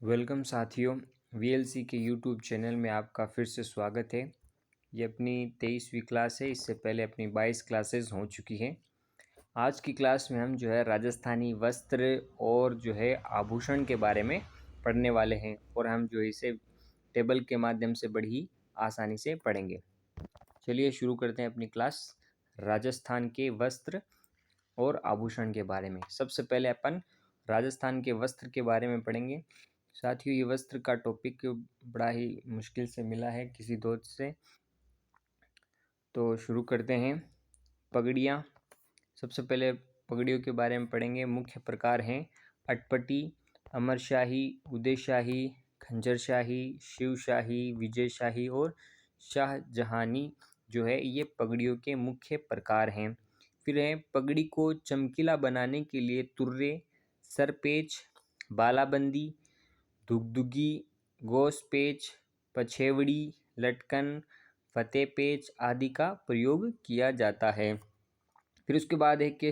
Welcome साथियों, VLC के YouTube channel में आपका फिर से स्वागत है। ये अपनी 23वीं क्लास है। इससे पहले अपनी 22 क्लासेस हो चुकी हैं। आज की क्लास में हम राजस्थानी वस्त्र और आभूषण के बारे में पढ़ने वाले हैं और हम इसे टेबल के माध्यम से बड़ी आसानी से पढ़ेंगे। चलिए शुरू करते हैं अपनी क्लास राजस्थान के वस्त्र और आभूषण के बारे में। सबसे पहले अपन राजस्थान के वस्त्र के बारे में पढ़ेंगे। साथियों, ये वस्त्र का टॉपिक बड़ा ही मुश्किल से मिला है किसी दोस्त से, तो शुरू करते हैं। पगड़ियाँ, सबसे पहले पगड़ियों के बारे में पढ़ेंगे। मुख्य प्रकार हैं अटपटी, अमरशाही, उदयशाही, खंजरशाही, शिवशाही, विजयशाही और शाहजहानी ये पगड़ियों के मुख्य प्रकार हैं। फिर है पगड़ी को चमकीला बनाने के लिए तुर्रे, सरपेच, बालाबंदी, दुगदुगी, गोसपेच, पछेवड़ी, लटकन, फतेपेच आदि का प्रयोग किया जाता है। फिर उसके बाद है कि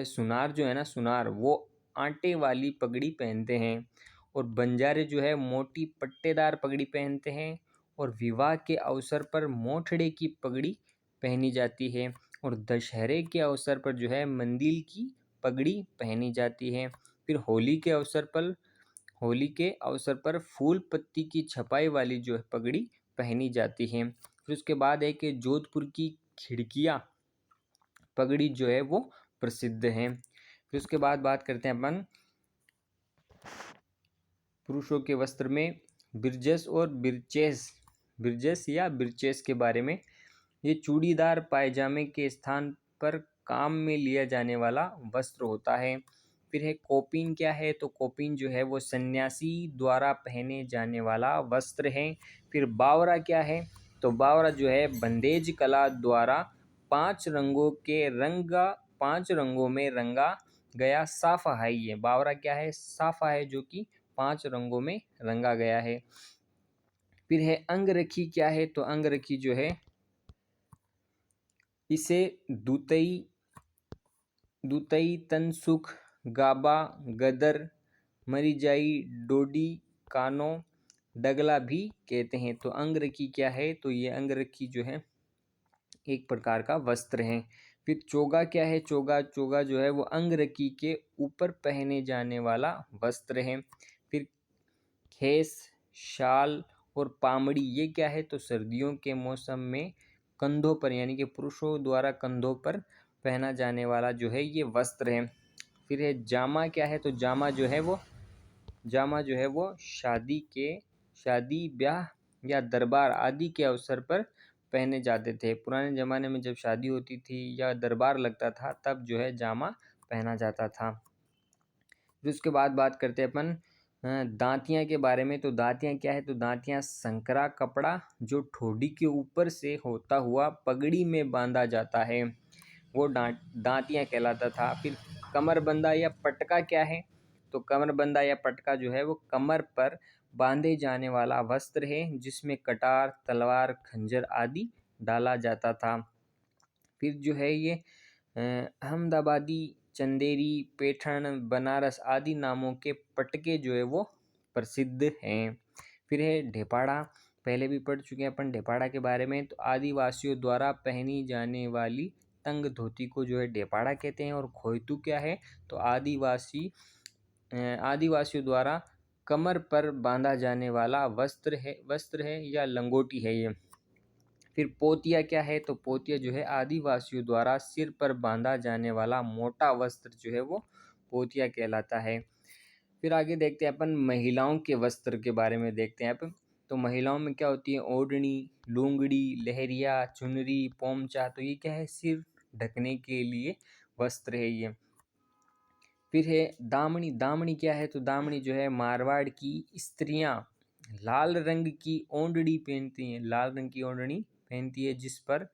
सुनार सुनार वो आटे वाली पगड़ी पहनते हैं और बंजारे मोटी पट्टेदार पगड़ी पहनते हैं और विवाह के अवसर पर मोठड़े की पगड़ी पहनी जाती है और दशहरे के अवसर पर मंदिल की पगड़ी पहनी जाती है। फिर होली के अवसर पर फूल पत्ती की छपाई वाली पगड़ी पहनी जाती है। फिर उसके बाद है कि जोधपुर की खिड़कियाँ पगड़ी वो प्रसिद्ध हैं। फिर उसके बाद बात करते हैं अपन पुरुषों के वस्त्र में बिरजस और बिरजेस या बिरचेस के बारे में। ये चूड़ीदार पायजामे के स्थान पर काम में लिया जाने वाला वस्त्र होता है। फिर है कोपीन। क्या है? तो कोपीन वो सन्यासी द्वारा पहने जाने वाला वस्त्र है। फिर बावरा क्या है? तो बावरा बंदेज कला द्वारा 5 रंगों में रंगा गया साफा है। ये बावरा क्या है? साफा है जो कि 5 रंगों में रंगा गया है। फिर है अंगरखी। क्या है? तो अंगरखी इसे दुतई, तनसुख, गाबा, गदर, मरिजाई, डोडी, कानो, डगला भी कहते हैं। तो अंगरखी क्या है? तो ये अंगरखी एक प्रकार का वस्त्र है। फिर चोगा क्या है? चोगा वो अंगरखी के ऊपर पहने जाने वाला वस्त्र है। फिर खेस, शाल और पामड़ी ये क्या है? तो सर्दियों के मौसम में कंधों पर यानी कि पुरुषों द्वारा कंधों पर पहना जाने वाला ये वस्त्र है। फिर है जामा। क्या है? तो जामा वो शादी ब्याह या दरबार आदि के अवसर पर पहने जाते थे। पुराने ज़माने में जब शादी होती थी या दरबार लगता था तब जामा पहना जाता था। फिर उसके बाद बात करते हैं अपन दांतियाँ के बारे में। तो दांतियाँ क्या है? तो दांतियाँ संकरा कपड़ा जो ठोडी के ऊपर से होता हुआ पगड़ी में बांधा जाता है वो दांतियाँ कहलाता था। फिर कमरबंदा या पटका क्या है? तो कमरबंदा या पटका वो कमर पर बांधे जाने वाला वस्त्र है जिसमें कटार, तलवार, खंजर आदि डाला जाता था। फिर ये अहमदाबादी, चंदेरी, पैठण, बनारस आदि नामों के पटके वो प्रसिद्ध हैं। फिर है ढेपाड़ा। पहले भी पढ़ चुके हैं अपन ढेपाड़ा के बारे में। तो आदिवासियों द्वारा पहनी जाने वाली तंग धोती को ढेपाड़ा कहते हैं। और खोयतू क्या है? तो आदिवासियों द्वारा कमर पर बांधा जाने वाला वस्त्र है या लंगोटी है ये। फिर पोतिया क्या है? तो पोतिया आदिवासियों द्वारा सिर पर बांधा जाने वाला मोटा वस्त्र वो पोतिया कहलाता है। फिर आगे देखते हैं अपन महिलाओं के वस्त्र के बारे में देखते हैं अपन। तो महिलाओं में क्या होती है? ओढ़नी, लुंगड़ी, लहरिया, चुनरी, पोमचा। तो ये क्या है? सिर ढकने के लिए वस्त्र है ये। फिर है दामनी। दामनी क्या है? तो दामनी मारवाड़ की स्त्रियां लाल रंग की ओढ़नी पहनती हैं। लाल रंग की ओढ़नी पहनती है जिस पर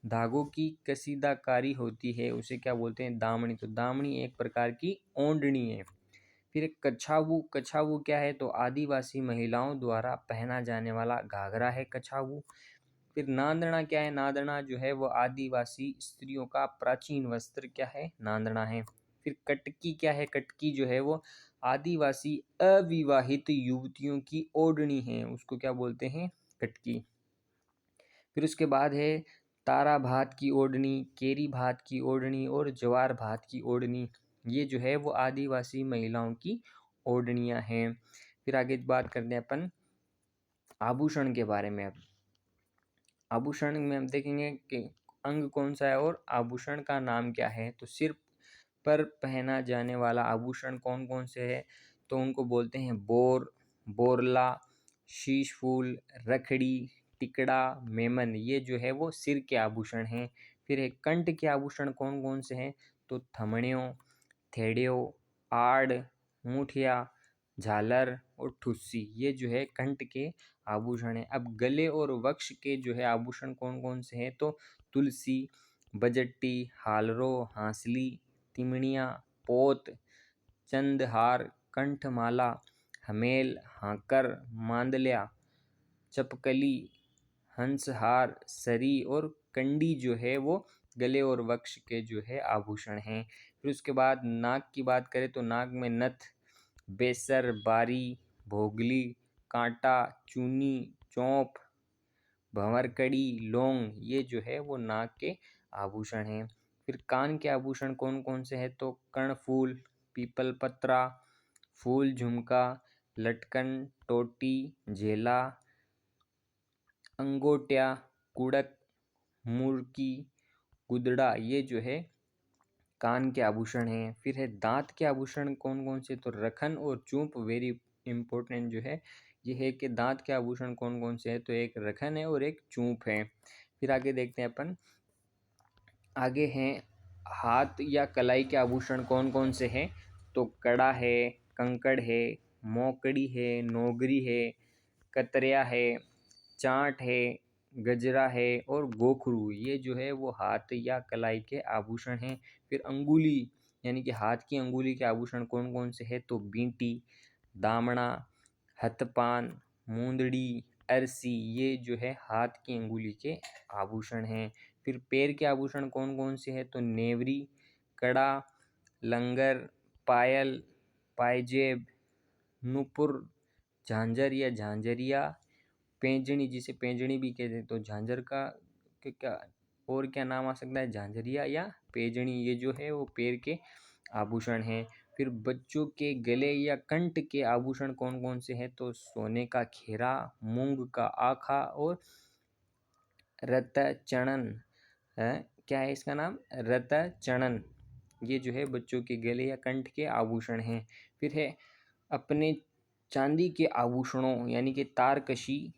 धागों की कसीदाकारी होती है, उसे क्या बोलते हैं? दामनी। तो दामनी एक प्रकार की ओढ़नी है। फिर एक कछावू। कछावू क्या है? तो आदिवासी महिलाओं द्वारा पहना जाने वाला घाघरा है कछावू। फिर नांदना क्या है? नांदना वो आदिवासी स्त्रियों का प्राचीन वस्त्र क्या है? नांदना है। फिर कटकी क्या है? कटकी वो आदिवासी अविवाहित युवतियों की ओढ़नी है, उसको क्या बोलते हैं? कटकी। फिर उसके बाद है तारा भात की ओढ़नी, केरी भात की ओढ़नी और जवार भात की ओढ़नी। ये जो है वो आदिवासी महिलाओं की ओढ़नियाँ हैं। फिर आगे बात करते हैं अपन आभूषण के बारे में। अब आभूषण में हम देखेंगे कि अंग कौन सा है और आभूषण का नाम क्या है। तो सिर पर पहना जाने वाला आभूषण कौन कौन से है? तो उनको बोलते हैं बोर, बोरला, शीश फूल, रखड़ी, टिकड़ा, मेमन। ये जो है वो सिर के आभूषण हैं। फिर है कंठ के आभूषण कौन कौन से हैं? तो थमड़ियों, थेड़ियों, आड़, मूठिया, झालर और ठुस्सी। ये जो है कंठ के आभूषण है। अब गले और वक्ष के जो है आभूषण कौन कौन से हैं? तो तुलसी, बजट्टी, हालरो, हांसली, तिमड़ियाँ, पोत, चंदहार, कंठमाला, हमेल, हाकर, मांदल्या, चपकली, हंसहार, सरी और कंडी जो है वो गले और वक्ष के जो है आभूषण हैं। फिर उसके बाद नाक की बात करें तो नाक में नथ, बेसर, बारी, भोगली, कांटा, चूनी, चौंप, भंवरकड़ी, लौंग। ये जो है वो नाक के आभूषण हैं। फिर कान के आभूषण कौन कौन से हैं? तो कर्णफूल, पीपल पत्रा, फूल झुमका, लटकन, टोटी, झेला, अंगोटिया, कुड़क, मुर्की, गुदड़ा। ये जो है कान के आभूषण हैं। फिर है दांत के आभूषण कौन कौन से? तो रखन और चूंप। वेरी इंपॉर्टेंट जो है ये है कि दांत के आभूषण कौन कौन से हैं? तो एक रखन है और एक चूंप है। फिर आगे देखते हैं अपन, आगे हैं हाथ या कलाई के आभूषण कौन कौन से हैं? तो कड़ा है, कंकड़ है, मोकड़ी है, नोगरी है, कतरिया है, चांट है, गजरा है और गोखरू। ये जो है वो हाथ या कलाई के आभूषण हैं। फिर अंगुली यानी कि हाथ की अंगुली के आभूषण कौन कौन से हैं? तो बींटी, दामड़ा, हथपान, मूंदड़ी, अरसी। ये जो है हाथ की अंगुली के आभूषण हैं। फिर पैर के आभूषण कौन कौन से हैं? तो नेवरी, कड़ा, लंगर, पायल, पायजेब, नुपुर, झांझर या झांझरिया, पैंजनी, जिसे पैंजनी भी कहते हैं। तो झांझर का क्या और क्या नाम आ सकता है? झांझरिया या पैंजनी। ये जो है वो पैर के आभूषण हैं। फिर बच्चों के गले या कंठ के आभूषण कौन कौन से हैं? तो सोने का खेरा, मूंग का आखा और रतचणन है। क्या है इसका नाम? रतचणन। ये जो है बच्चों के गले या कंठ के आभूषण हैं। फिर है अपने चांदी के आभूषणों यानी कि तारकशी,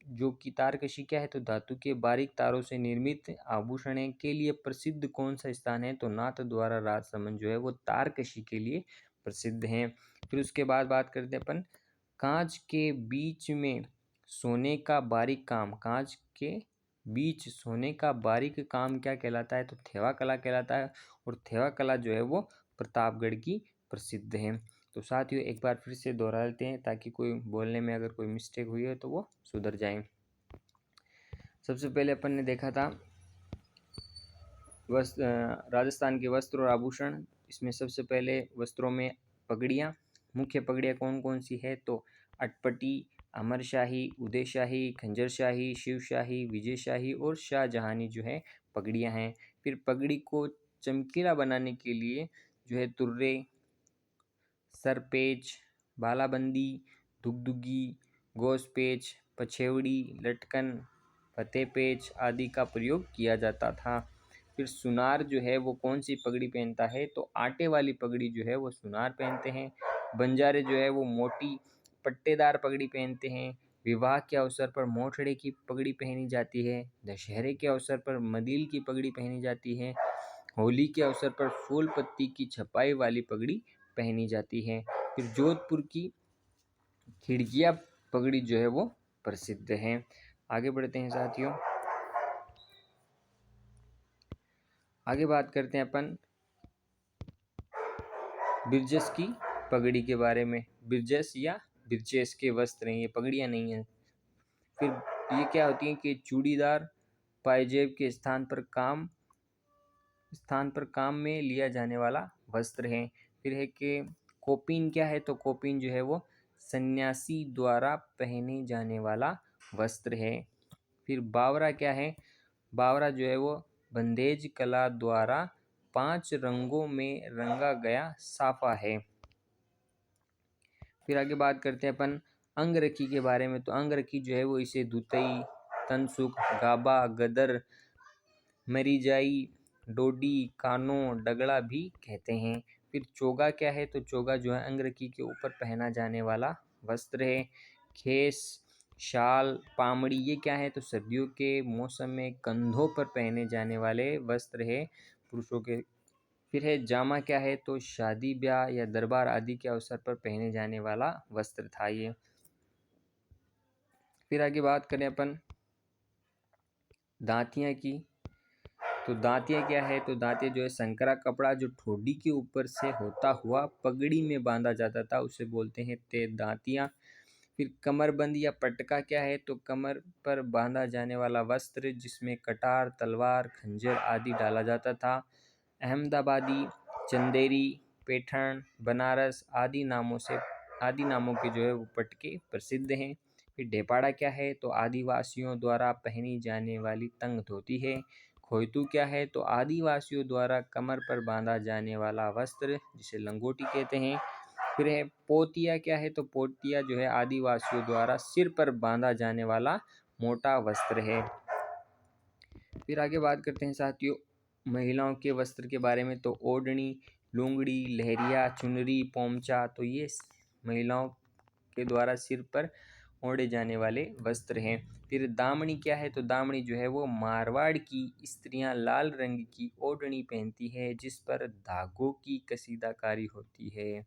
जो कि तारकशी क्या है? तो धातु के बारीक तारों से निर्मित आभूषण के लिए प्रसिद्ध कौन सा स्थान है? तो नाथ द्वारा राजसमंद जो है वो तारकशी के लिए प्रसिद्ध हैं। फिर उसके बाद बात करते हैं अपन कांच के बीच में सोने का बारीक काम। कांच के बीच सोने का बारीक काम क्या कहलाता है? तो थेवा कला कहलाता है। और थेवा कला जो है वो प्रतापगढ़ की प्रसिद्ध है। तो साथियों एक बार फिर से दोहरा लेते हैं ताकि कोई बोलने में अगर कोई मिस्टेक हुई है तो वो सुधर जाए। सबसे पहले अपन ने देखा था राजस्थान के वस्त्र और आभूषण। इसमें सबसे पहले वस्त्रों में पगड़ियाँ। मुख्य पगड़ियाँ कौन कौन सी है? तो अटपटी, अमरशाही, उदयशाही, खंजरशाही, शिवशाही, विजयशाही और शाहजहानी जो है पगड़ियाँ हैं। फिर पगड़ी को चमकीला बनाने के लिए जो है तुर्रे, सरपेच, बालाबंदी, दुगदुगी, गोसपेच, पछेवड़ी, लटकन, फतेपेच आदि का प्रयोग किया जाता था। फिर सुनार जो है वो कौन सी पगड़ी पहनता है? तो आटे वाली पगड़ी जो है वो सुनार पहनते हैं। बंजारे जो है वो मोटी पट्टेदार पगड़ी पहनते हैं। विवाह के अवसर पर मोठड़े की पगड़ी पहनी जाती है। दशहरे के अवसर पर मदील की पगड़ी पहनी जाती है। होली के अवसर पर फूल पत्ती की छपाई वाली पगड़ी पहनी जाती है। फिर जोधपुर की खिड़किया पगड़ी जो है वो प्रसिद्ध है। आगे बढ़ते हैं साथियों, आगे बात करते हैं अपन बिरजस की पगड़ी के बारे में। बिरजस या बिरचेस के वस्त्र हैं, ये पगड़ियाँ नहीं हैं। फिर ये क्या होती हैं कि चूड़ीदार पायजेब के स्थान पर काम में लिया जाने वाला वस्त्र है। फिर है कि कोपीन क्या है? तो कोपीन जो है वो सन्यासी द्वारा पहने जाने वाला वस्त्र है। फिर बावरा क्या है? बावरा जो है वो बंदेज कला द्वारा 5 रंगों में रंगा गया साफा है। फिर आगे बात करते हैं अपन अंगरखी के बारे में। तो अंगरखी जो है वो इसे धुतई, तनसुख, गाबा, गदर, मरीजाई, डोडी, कानो, डगड़ा भी कहते हैं। फिर चोगा क्या है? तो चोगा जो है अंगरखी के ऊपर पहना जाने वाला वस्त्र है। खेस, शाल, पामड़ी ये क्या है? तो सर्दियों के मौसम में कंधों पर पहने जाने वाले वस्त्र है पुरुषों के। फिर है जामा क्या है? तो शादी ब्याह या दरबार आदि के अवसर पर पहने जाने वाला वस्त्र था ये। फिर आगे बात करें अपन दांतियाँ की। तो दांतियाँ क्या है? तो दांतियाँ जो है संकरा कपड़ा जो ठोडी के ऊपर से होता हुआ पगड़ी में बांधा जाता था उसे बोलते हैं ते दांतियाँ। फिर कमरबंद या पटका क्या है? तो कमर पर बांधा जाने वाला वस्त्र जिसमें कटार, तलवार, खंजर आदि डाला जाता था। अहमदाबादी, चंदेरी, पैठण, बनारस आदि नामों के जो है वो पटके प्रसिद्ध हैं। फिर ढेपाड़ा क्या है? तो आदिवासियों द्वारा पहनी जाने वाली तंग धोती है। खोयतू क्या है? तो आदिवासियों द्वारा कमर पर बांधा जाने वाला वस्त्र जिसे लंगोटी कहते हैं। फिर है पोतिया क्या है? तो पोतिया जो है आदिवासियों द्वारा सिर पर बांधा जाने वाला मोटा वस्त्र है। फिर आगे बात करते हैं साथियों महिलाओं के वस्त्र के बारे में। तो ओढ़नी, लुंगड़ी, लहरिया, चुनरी, पोमचा तो ये महिलाओं के द्वारा सिर पर ओढ़े जाने वाले वस्त्र हैं। फिर दामनी क्या है? तो दामनी जो है वो मारवाड़ की स्त्रियां लाल रंग की ओढ़नी पहनती है जिस पर धागों की कसीदाकारी होती है।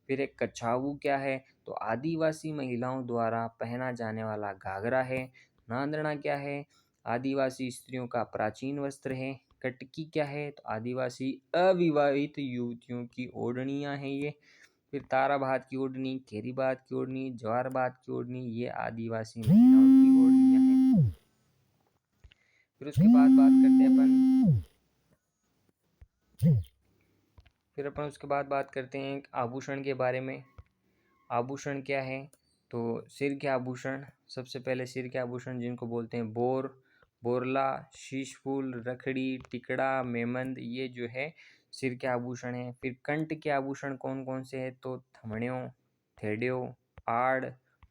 फिर एक कछावू क्या है? तो आदिवासी महिलाओं द्वारा पहना जाने वाला घाघरा है। नांदना क्या है? आदिवासी स्त्रियों का प्राचीन वस्त्र है। कटकी क्या है? तो आदिवासी अविवाहित युवतियों की ओढ़नियां हैं ये। फिर ताराबाद की ओढ़नी, खेरीबाद की ओढ़नी, जवारबाद की ओढ़नी ये आदिवासी महिलाओं की ओढ़नियां हैं। फिर उसके बाद बात करते हैं उसके बाद बात करते हैं आभूषण के बारे में। आभूषण क्या है? तो सिर के आभूषण, सबसे पहले सिर के आभूषण जिनको बोलते हैं बोरला, शीशफूल, रखड़ी, टिकड़ा, मेमंद ये जो है सिर के आभूषण हैं। फिर कंठ के आभूषण कौन कौन से हैं? तो थमड़ियों, थेड़ियों, आड़,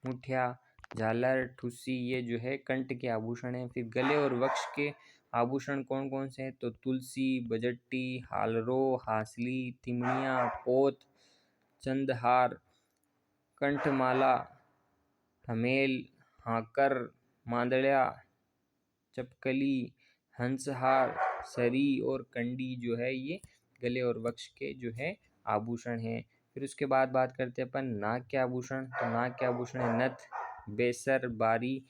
मुठिया, झालर, ठुस्सी ये जो है कंठ के आभूषण हैं। फिर गले और वक्ष के आभूषण कौन कौन से हैं? तो तुलसी, बजट्टी, हालरो, हासली, तिमड़िया, पोत, चंदहार, कंठमाला, हमेल, हाकर, मांदड़िया, चपकली, हंसहार, सरी और कंडी जो है ये गले और वक्ष के जो है आभूषण हैं। फिर उसके बाद बात करते हैं अपन नाक के आभूषण। तो नाक के आभूषण है नथ, बेसर, बारी,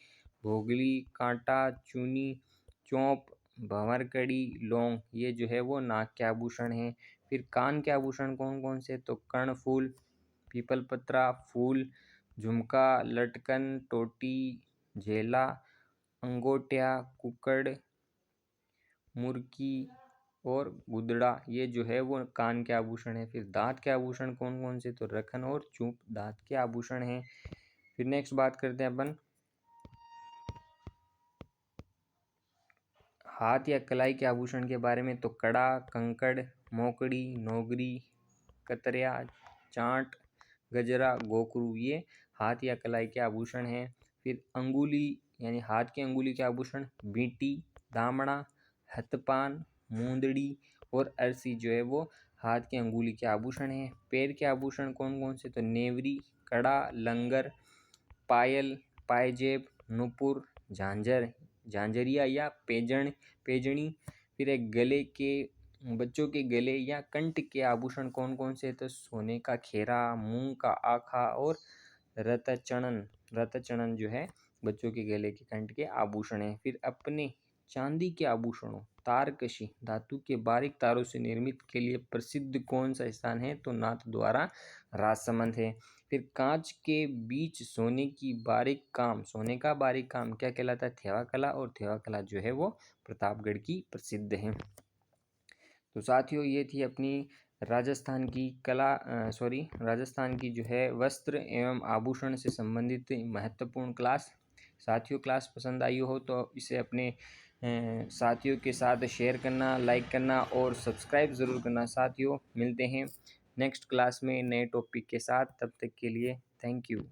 भोगली, कांटा, चूनी, चौंप, भंवरकड़ी, लौंग ये जो है वो नाक के आभूषण हैं। फिर कान के आभूषण कौन कौन से? तो कर्णफूल, पीपल पत्रा, फूल, झुमका, लटकन, टोटी, झेला, अंगोटिया, कुकड़, मुर्की और गुदड़ा ये जो है वो कान के आभूषण है। फिर दांत के आभूषण कौन कौन से? तो रखन और चूप दांत के आभूषण हैं। फिर नेक्स्ट बात करते हैं अपन हाथ या कलाई के आभूषण के बारे में। तो कड़ा, कंकड़, मोकड़ी, नोगरी, कतरिया, चांट, गजरा, गोकरू ये हाथ या कलाई के आभूषण हैं। फिर अंगुली यानी हाथ की अंगुली के आभूषण बींटी, दामड़ा, हथपान, मूंदड़ी और अरसी जो है वो हाथ की अंगुली के आभूषण हैं। पैर के आभूषण कौन कौन से? तो नेवरी, कड़ा, लंगर, पायल, पायजेब, नुपुर, झांझरिया या पेजणी। फिर एक गले के बच्चों के गले या कंठ के आभूषण कौन कौन से? तो सोने का खेरा, मूंग का आखा और रतचणन जो है बच्चों के गले के कंठ के आभूषण हैं। फिर अपने चांदी के आभूषणों तारकशी धातु के बारीक तारों से निर्मित के लिए प्रसिद्ध कौन सा स्थान है? तो नाथ द्वारा राजसमंद है। फिर कांच के बीच सोने का बारीक काम क्या कहलाता है? थेवा कला। और थेवा कला जो है वो प्रतापगढ़ की प्रसिद्ध है। तो साथियों ये थी अपनी राजस्थान की राजस्थान की जो है वस्त्र एवं आभूषण से संबंधित महत्वपूर्ण क्लास। साथियों, क्लास पसंद आई हो तो इसे अपने साथियों के साथ शेयर करना, लाइक करना और सब्सक्राइब ज़रूर करना। साथियों, मिलते हैं नेक्स्ट क्लास में नए टॉपिक के साथ। तब तक के लिए थैंक यू।